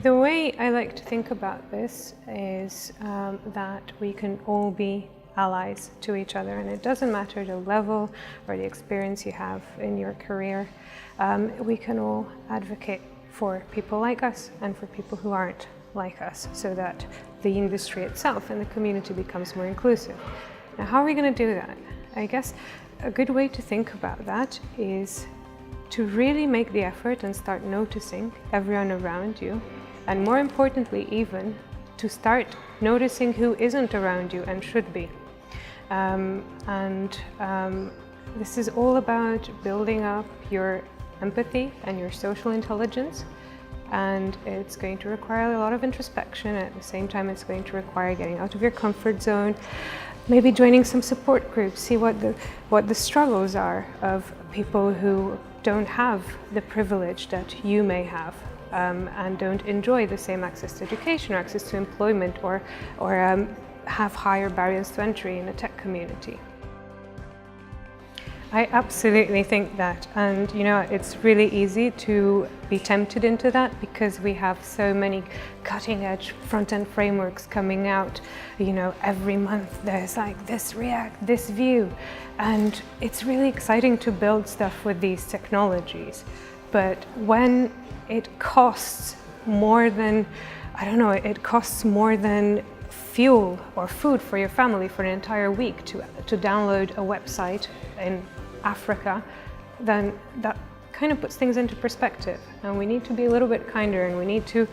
The way I like to think about this is that we can all be allies to each other, and it doesn't matter the level or the experience you have in your career. We can all advocate for people like us and for people who aren't like us, so that the industry itself and the community becomes more inclusive. Now, how are we going to do that? I guess a good way to think about that is to really make the effort and start noticing everyone around you, and more importantly even, to start noticing who isn't around you and should be. This is all about building up your empathy and your social intelligence, and it's going to require a lot of introspection. At the same time, it's going to require getting out of your comfort zone, maybe joining some support groups, see what the struggles are of people who don't have the privilege that you may have, and don't enjoy the same access to education or access to employment, or have higher barriers to entry in the tech community. I absolutely think that, and you know, it's really easy to be tempted into that because we have so many cutting-edge front-end frameworks coming out. You know, every month there's like this React, this Vue, and it's really exciting to build stuff with these technologies. But when it costs more than, I don't know, it costs more than fuel or food for your family for an entire week to download a website in Africa, then that kind of puts things into perspective, and we need to be a little bit kinder, and we need to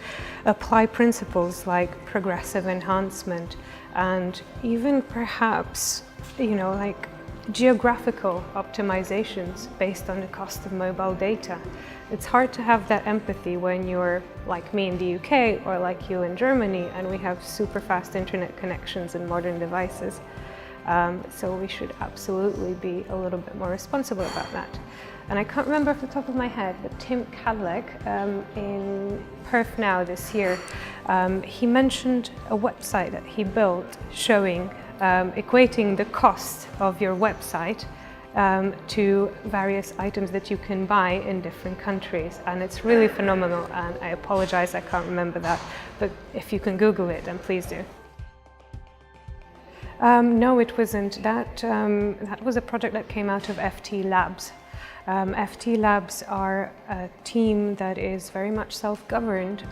apply principles like progressive enhancement, and even perhaps, you know, like geographical optimizations based on the cost of mobile data. It's hard to have that empathy when you're like me in the UK or like you in Germany, and we have super fast internet connections and modern devices. So we should absolutely be a little bit more responsible about that. And I can't remember off the top of my head, but Tim Cadleck in Perth Now this year, he mentioned a website that he built showing, equating the cost of your website to various items that you can buy in different countries. And it's really phenomenal, and I apologize, I can't remember that, but if you can Google it, then please do. No, it wasn't. That was a project that came out of FT Labs. FT Labs are a team that is very much self-governed,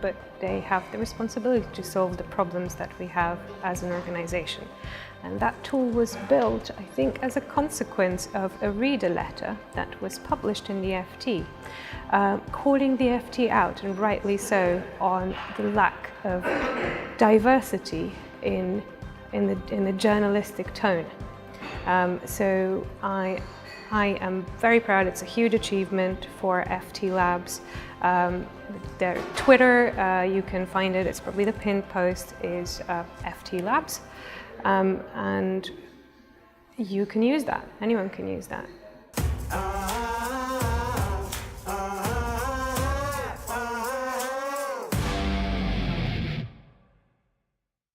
but they have the responsibility to solve the problems that we have as an organization. And that tool was built, I think, as a consequence of a reader letter that was published in the FT, calling the FT out, and rightly so, on the lack of diversity in the journalistic tone. So I am very proud. It's a huge achievement for FT Labs. Their Twitter, you can find it, it's probably the pinned post, is FT Labs. And you can use that, anyone can use that.